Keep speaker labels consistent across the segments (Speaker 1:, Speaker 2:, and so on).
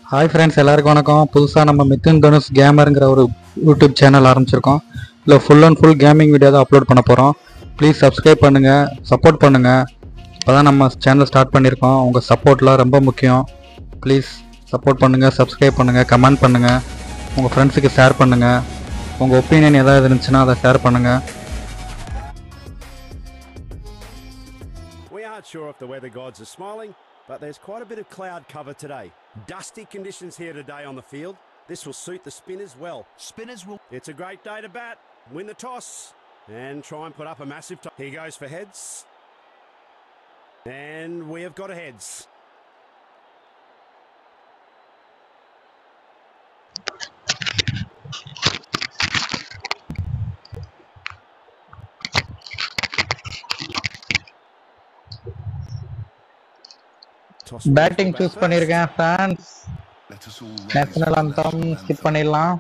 Speaker 1: Hi friends, எல்லாருக்கும் வணக்கம். புதுசாக நம்ம மித்துன் தனுஷ் கேமருங்கிற ஒரு யூடியூப் சேனல் ஆரம்பிச்சிருக்கோம். இல்லை full and full gaming video தான் அப்லோட் பண்ண போகிறோம். ப்ளீஸ் சப்ஸ்கிரைப் பண்ணுங்கள், சப்போர்ட் பண்ணுங்கள். இப்போ தான் நம்ம சேனல் ஸ்டார்ட் பண்ணியிருக்கோம். உங்கள் சப்போர்ட்லாம் ரொம்ப முக்கியம். ப்ளீஸ் சப்போர்ட் பண்ணுங்கள், சப்ஸ்கிரைப் பண்ணுங்கள், கமெண்ட் பண்ணுங்கள், உங்கள் ஃப்ரெண்ட்ஸுக்கு ஷேர் பண்ணுங்கள். உங்கள் ஒப்பீனியன் ஏதாவது இருந்துச்சுன்னா அதை ஷேர் பண்ணுங்கள்.
Speaker 2: We aren't sure if the weather gods are smiling, but there's quite a bit of cloud cover today. Dusty conditions here today on the field. This will suit the spinners well. It's a great day to bat, win the toss, and try and put up a massive toss. He goes for heads. And we have got a heads.
Speaker 1: Batting choose பண்ணியிருக்கேன் France. National அந்தம் skip பண்ணிடலாம்.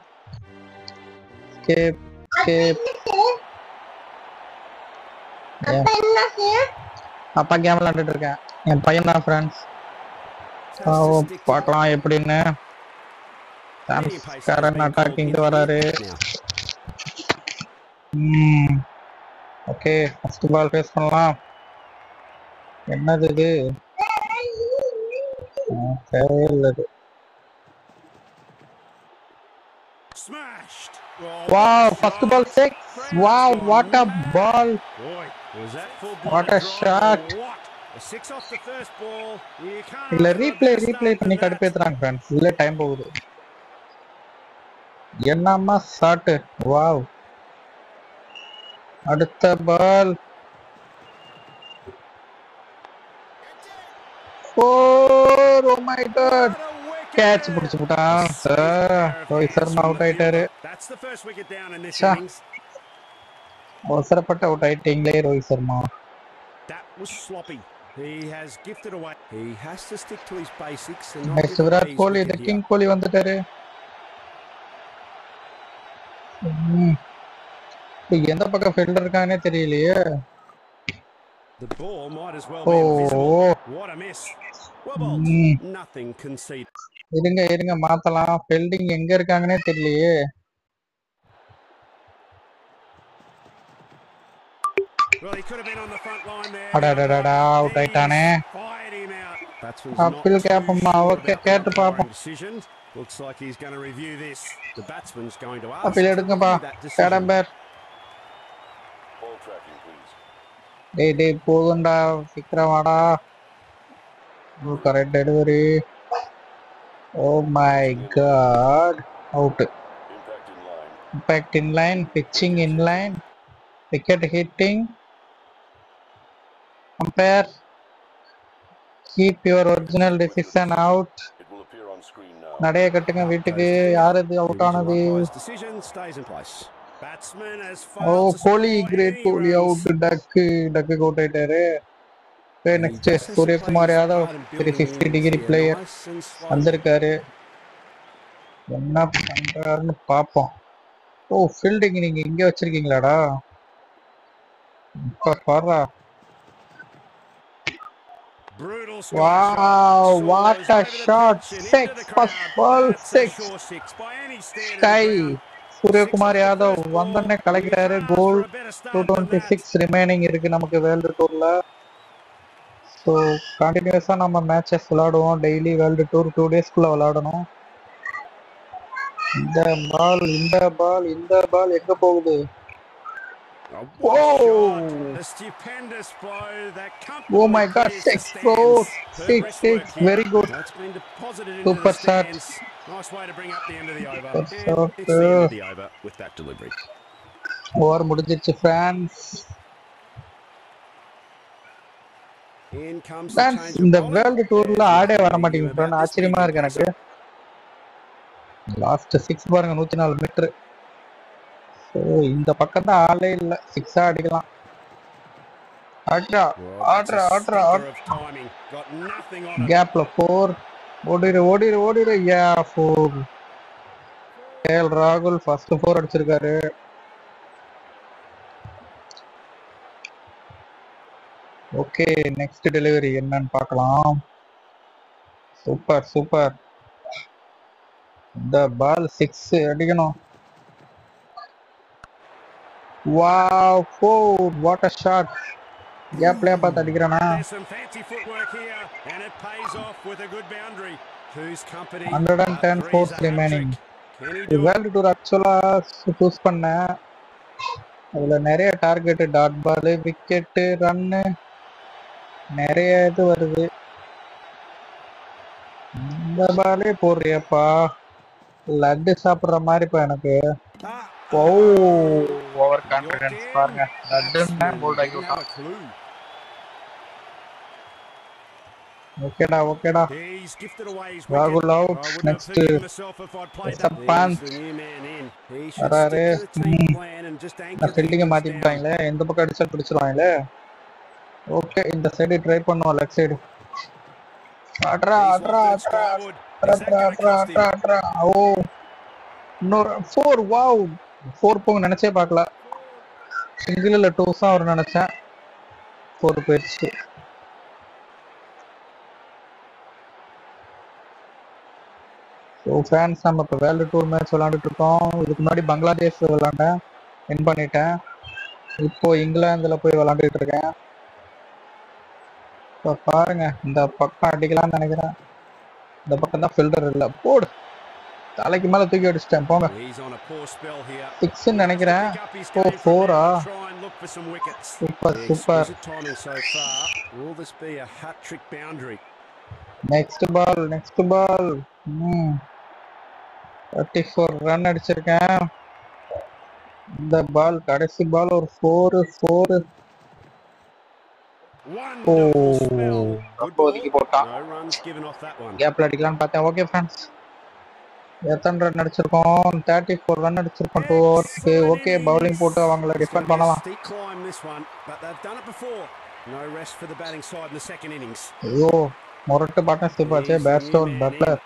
Speaker 1: அப்பா game விளையாண்டுட்டு இருக்கேன். என் பையன் தான் friends. பார்க்கலாம் எப்படின்னு. கரண் அட்டாக்கிங்க்கு வராரு. ஓகே, ஃபர்ஸ்ட் பால் ஃபேஸ் பண்ணலாம். என்னது இது? தேவையில்லது. Wow, first ball 6. Wow, what a ball. What a shot. இல்ல ரீப்ளே பண்ணி கடுப்பேத்துறாங்க ஃப்ரெண்ட்ஸ். இல்ல டைம் போகுது. என்னம்மா ஷாட். வாவ். அடுத்த ball. Oh my god. Catch பிடிச்சு போட்டான். ரோஹித் சர்மா அவுட் ஆயிட்டாரு. அவசரப்பட்டு அவுட் ஆயிட்டீங்களே Rohit Sharma. Next Virat Kohli, the king Kohli வந்துட்டாரு. எந்த பக்கம் ஃபீல்டர் இருக்கானே தெரியலையே.
Speaker 2: The ball might as well be invisible. What a miss. Well bowled. Nothing conceded.
Speaker 1: இருங்க மாத்தலாம். ஃபீல்டிங் எங்க இருக்காங்கன்னே தெரியலையே.
Speaker 2: Well, he could have been on the front line there.
Speaker 1: அடடடடா அவுட் ஆயிட்டானே. அப்பீல் கேப்பம்மா. ஓகே, கேட்டு பாப்போம்.
Speaker 2: Looks like he's going to review this. The batsman's going to ask.
Speaker 1: Appeal எடுங்கப்பா. கடம்பர். டேய் போகுண்டா, சீக்கிரம் வாடா. Correct delivery. Oh my god. Out. Impact in line, pitching in line, wicket hitting. Umpire, keep your original decision out. நடைய கட்டுங்க வீட்டுக்கு. யார் இது அவுட் ஆனது? Oh Kohli, great Kohli out. Duck out ஆயிட்டாரு. Next Suryakumar Yadav 360 degree player வந்திருக்காரு. என்ன பண்றாருன்னு பாப்போம். ஓ ஃபீல்டிங் நீங்க இங்க வச்சிருக்கீங்களாடா? இப்ப பாருடா. Wow, what a shot. 6, first ball 6. Sky. Suryakumar Yadav வந்தோடனே கலக்கிறாரு. கோல். 226 ரிமைனிங் இருக்கு நமக்கு வேர்ல்டு டூர்ல. ஸோ கண்டினியூஸா நம்ம மேட்சஸ் விளையாடுவோம். டெய்லி வேர்ல்டு டூர் 2 டேஸ்க்குள்ள விளையாடணும். இந்த பால் எங்க போகுது? Oh my god, 6 crores. 6. Very good. Super shot.
Speaker 2: Nice way to bring up the end of the over. It's the end of the over with that delivery.
Speaker 1: Over முடிஞ்சிருச்சு France. இந்த world டூர்ல ஆடே வர மாட்டேங்குது. ஆச்சரியமா இருக்கு எனக்கு. லாஸ்ட் 6 பாருங்க, 104 metre. So இந்த பக்கம் தான் ஆளே இல்லை. 6 அடிக்கலாம். ஆட்ரா கேப்ல 4. ஓடிரு. யா 4. கேஎல் ராகுல் ஃபர்ஸ்ட் 4 அடிச்சிருக்காரு. ஓகே, நெக்ஸ்ட் டெலிவரி என்னன்னு பார்க்கலாம். சூப்பர். இந்த பால் 6 அடிக்கணும். Wow, 4, what a shot. கேப்லயே பார்த்து அடிக்கிறானா?
Speaker 2: There's some fancy footwork here, and it pays off with a good boundary. Two's company,
Speaker 1: 110
Speaker 2: three's
Speaker 1: fours
Speaker 2: a hat
Speaker 1: remaining.
Speaker 2: trick. Can he do it?
Speaker 1: World tour actually choose பண்ணேன். அதுல நிறைய target, dot ball, wicket, run, நிறைய இது வருது. இந்த பாலே போடுறியப்பா, லட்டு சாப்பிடுற மாதிரி இப்ப எனக்கு. ஓ, ஓவர் கான்ஃபிடன்ஸ் பாருங்க. லட்டுன்னா போல்ட் ஆகி விட்டான். ஓகேடா ஓகேடா. ராகுல் அவுட். நெக்ஸ்ட் பாந்த் வராரு. ஃபீல்டிங்கை மாத்தி விட்டாங்களே, எந்த பக்கம் அடிச்சா பிடிச்சிருவாங்களே. ஓகே, இந்த சைடு ட்ரை பண்ணுவோம். Left side. அட்ரா அட்ரா அட்ரா அட்ரா அட்ரா அட்ரா அட்ரா. ஓ, இன்னொரு 4. வாவ், 4 போங்க நினைச்சே பார்க்கல. சிங்கிள் இல்ல டூஸ் தான் அவர் நினைச்சேன். 4 போயிடுச்சு. ஸோ ஃபேன்ஸ், நம்ம இப்போ வேர்ல்டு டூர் மேட்ச் விளாண்டுட்டு இருக்கோம். இதுக்கு முன்னாடி பங்களாதேஷ் விளாண்டேன், வின் பண்ணிட்டேன். இப்போ இங்கிலாந்துல போய் விளாண்டுட்டு இருக்கேன். இப்போ பாருங்க, இந்த பக்கம் அடிக்கலாம்னு நினைக்கிறேன். இந்த பக்கம் தான் ஃபில்டர் இல்லை. போடு, தலைக்கு மேல தூக்கி அடிச்சிட்டேன். போங்க, 6 நினைக்கிறேன். ஓ, 4ஆ? Super super. Next ball, next ball. 34 run அடிச்சிருக்கேன். இந்த பால் கடைசி பால் ஒரு 4. ஒதுக்கி போட்டான். கேப்ல அடிக்கலாம்னு பார்த்தேன். ஓகே ஃப்ரெண்ட்ஸ், எத்தனை ரன் அடிச்சிருக்கோம்? 34 ரன் அடிச்சிருக்கோம் 2 ஓவர்ஸ்க்கு. ஓகே, பவுலிங் போட்டு அவங்கள டிஃபெண்ட் பண்ணலாம். ஐயோ, மொரட்டு பார்ட்னர்ஷிப் ஆச்சு. பேட்ஸ்டோன் பட்லர்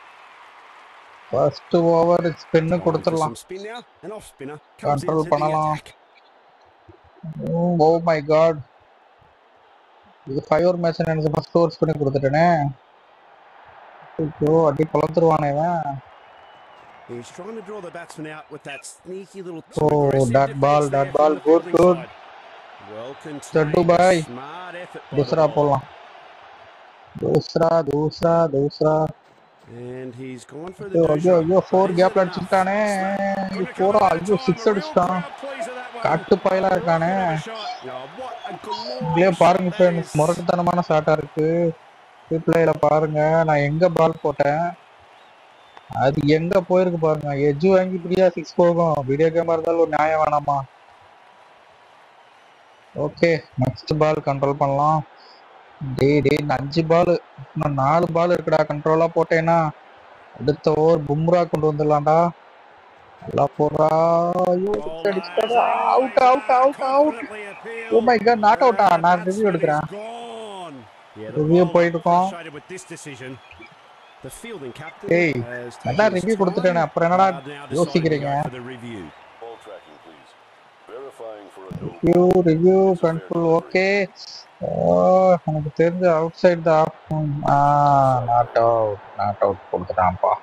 Speaker 1: ஃபர்ஸ்ட் ஓவர் ஸ்பின்னு கொடுத்துடலாம், கண்ட்ரோல் பண்ணலாம். ஓ மை காட், இது 5 ஓவர் மேட்ச் நினைச்சு ஃபர்ஸ்ட் ஓவர் ஸ்பின்னு கொடுத்துட்டேனே. ஐயோ, அடி பழந்துருவானே இவன்.
Speaker 2: He's trying to draw the batsman out with that sneaky little
Speaker 1: dot ball, good. Well contained, smart effort. दूसरा போலாம். दूसरा.
Speaker 2: And he's gone for the
Speaker 1: ஐயோ 4 கேப்ல அடிச்சிட்டானே. 4 ஐயோ 6 அடிச்சிட்டான். காட்டு பயலா இருக்கானே. இங்கே பாருங்க ஃப்ரெண்ட்ஸ், முரட்டுத்தனமான ஷாட்டா இருக்கு. ரீப்ளேல பாருங்க, நான் எங்க பால் போட்டேன், அது எங்க போயிருக்கு பாருங்க. எஜ்ஜு வாங்கி இப்படியா 6 போகும்? வீடியோ கேமா இருந்தாலும் ஒரு நியாயம் வேணாமா? ஓகே, நெக்ஸ்ட் பால் கண்ட்ரோல் பண்ணலாம். டேய் 5 பால், இன்னும் 4 பால் இருக்குடா. கண்ட்ரோலா போட்டேன்னா அடுத்த ஓவர் பும்ரா கொண்டு வந்துடலாம்டா. நல்லா போடுறா. Out. Oh my god, not அவுட்டா? நான் ரிவ்யூ எடுக்கிறேன். ரிவ்யூ போயிட்டு இருக்கோம். ஏய், அதான் ரிவ்யூ கொடுத்துட்டேனே, அப்புறம் என்னடா யோசிக்கிறீங்க? Review control. ஓகே, எனக்கு தெரிஞ்ச அவுட் சைடு தான். நாட் அவுட் கொடுத்துட்டான்ப்பா.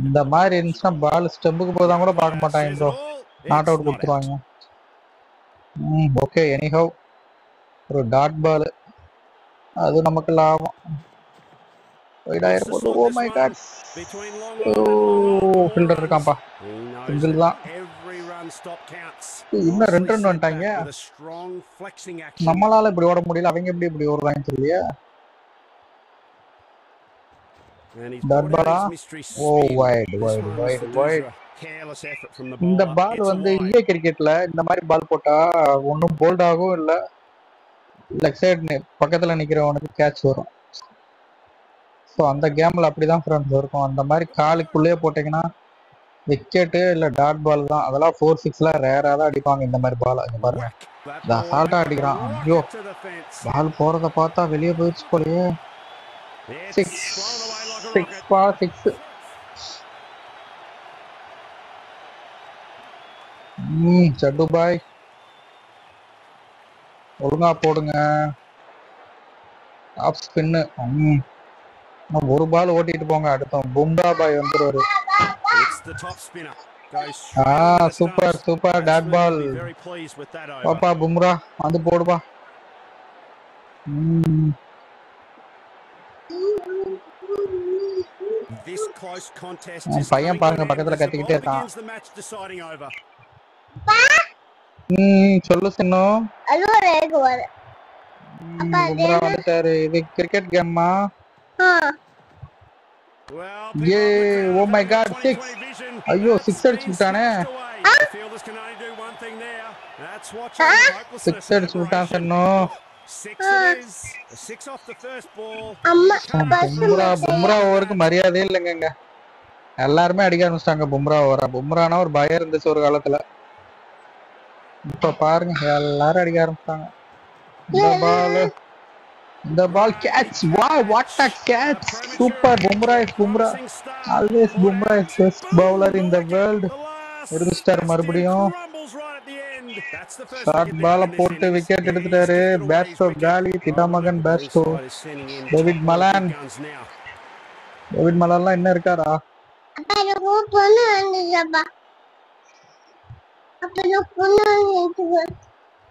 Speaker 1: இந்த மாதிரி இருந்துச்சுன்னா பால் ஸ்டெம்புக்கு போதான் கூட பார்க்க மாட்டாங்க ப்ரோ, நாட் அவுட் கொடுத்துருவாங்க. ஓகே, எனிஹவ் ஒரு டாட் பால், அது நமக்கு லாபம். ஓ மை காட், ஃபீல்டர் இருக்கான்ப்பா. சிங்கிள் தான். இன்னும் 2 ரன் வந்துட்டாங்க. நம்மளால இப்படி ஓட முடியல, அவங்க எப்படி ஓடுறாங்க தெரியலையா? இந்த பால் வந்து இந்திய கிரிக்கெட்ல இந்த மாதிரி பால் போட்டா ஒன்னும் போல்ட் ஆகவும் இல்ல, லெக் சைடு பக்கத்துல நிக்கிறவனுக்கு கேட்ச் வரும். ஸோ அந்த கேம்ல அப்படிதான் ஃப்ரெண்ட்ஸ் இருக்கும். அந்த மாதிரி காலுக்குள்ளேயே போட்டீங்கன்னா விக்கெட்டு இல்ல டாட் பால் தான். அதெல்லாம் 4-6ல ரேரா தான் அடிப்பாங்க இந்த மாதிரி பால். இங்க பாருங்க, அசால்ட்டா அடிக்கிறான். ஐயோ, பால் போறத பார்த்தா வெளியே போயிடுச்சு போலயே. 6. சட்டு பாய், ஒழுங்கா போடுங்க. Off spin. ஒரு பால் ஓட்டிட்டு போங்க அடுத்த பும்ரா பாய் வந்துருவாரு.
Speaker 2: It's the top spinner. Goes straight onto the
Speaker 1: super
Speaker 2: stumps.
Speaker 1: Super dot
Speaker 2: Batsmen
Speaker 1: ball.
Speaker 2: will be very pleased with that over.
Speaker 1: பாப்பா பும்ரா வந்து போடுப்பா.
Speaker 2: This close contest is
Speaker 1: பையன்
Speaker 2: coming
Speaker 1: பாருங்க
Speaker 2: to an
Speaker 1: பக்கத்துல
Speaker 2: end as the
Speaker 1: கத்திக்கிட்டே
Speaker 2: ball
Speaker 1: இருக்கான்.
Speaker 2: begins the match deciding over.
Speaker 1: சொல்லு சின்னோ. பும்ரா வந்துட்டாரு. இது கிரிக்கெட் கேம்மா?
Speaker 2: Well,
Speaker 1: ஏ ஓ மை
Speaker 2: people
Speaker 1: காட் 6. ஐயோ 6 அடிச்சு விட்டானே.
Speaker 2: the fielders can only do one thing there. That's watching the hopelessness
Speaker 1: 6 அடிச்சு விட்டான் சின்னோ.
Speaker 2: 6 it is. 6 off the first ball.
Speaker 1: Bumrah ஓவருக்கு மரியாதையே இல்லைங்க. எல்லாருமே அடிக்க ஆரம்பிச்சிட்டாங்க பும்ரா ஓவரா. பும்ரானா ஒரு பயம் இருந்துச்சு ஒரு காலத்துல. இப்ப பாருங்க எல்லாரும் அடிக்க ஆரம்பிச்சிட்டாங்க. இந்த ball catch. Wow what a catch. Super. Bumrah is Bumrah. Always Bumrah is best bowler in the world. இருந்துட்டார் மறுபடியும். ஷார்ட் பால போட்டு விக்கெட் எடுத்துட்டாரு. பேட்ஸ்டோ காலி. திடாமகன் பேட்ஸ்டோ. டேவிட் மலான்லாம் என்ன இருக்காரா?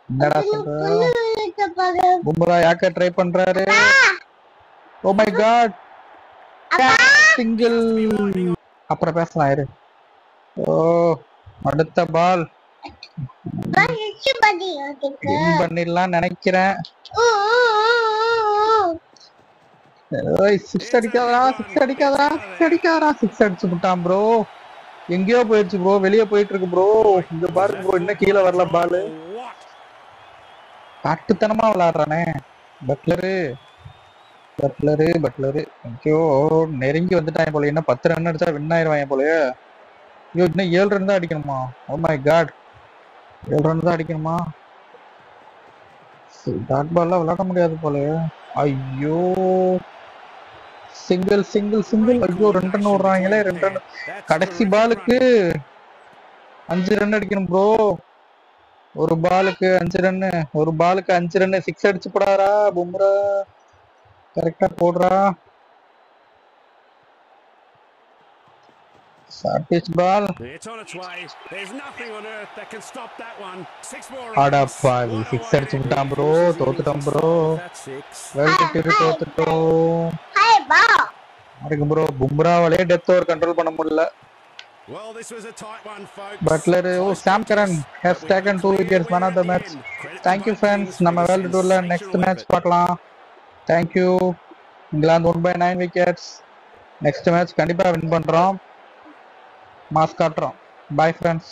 Speaker 1: என்னடா சொல்ற? பும்ரா யாக்க ட்ரை பண்றாரு. Oh my God. சிங்கிள். அப்புறம் பேசலாம் இரு. ஓ அடுத்த பால் பண்ணிடலாம் நினைக்கிறேன். 6 அடிக்காதா 6 அடிக்காதா 6 அடிக்காதா 6 அடிச்சு விட்டான் ப்ரோ. எங்கேயோ போயிடுச்சு ப்ரோ. வெளியே போயிட்டு இருக்கு ப்ரோ. இங்க பாருங்க ப்ரோ இன்னும் கீழே வரல பால். காட்டுத்தனமா விளையாடுறானே பட்லரு. ஐயோ நெருங்கி வந்துட்டான் போல. இன்னும் 10 ரன் அடிச்சா வின் ஆயிருவாங்க போலயே. ஐயோ இன்னும் 7 ரன் தான் அடிக்கணுமா? ஓ மை காட் 7 ரன் தான் அடிக்கணுமா? டாட் பால்லாம் விளையாட முடியாது போலயே. ஐயோ சிங்கிள். ஐயோ 2 ரன் ஓடுறாங்களே. 2 ரன். கடைசி பாலுக்கு 5 ரன் அடிக்கணும் ப்ரோ. ஒரு பாலுக்கு 5 ரன்னு. 6 அடிச்சு போடாரா பும்ரா. கரெக்டா போடுறா. Short pitch ball. அடா பாவி 6 அடிச்சு விட்டான் ப்ரோ. தோத்துட்டோம் ப்ரோ. வேர்ல்ட் டீம் தோத்துட்டோம். அதுக்கு ப்ரோ பும்ராவாலே டெத் ஓவர் கண்ட்ரோல் பண்ண முடியல. Buttler Sam Curran has taken 2 wickets man of the match. Thank you friends. நம்ம வேர்ல்ட் டூர்ல நெக்ஸ்ட் மேட்ச் பார்க்கலாம். Thank you. England 1/9 wickets. Next match கண்டிப்பா வின் பண்றோம். மாஸ் காட்டுறோம். Bye friends.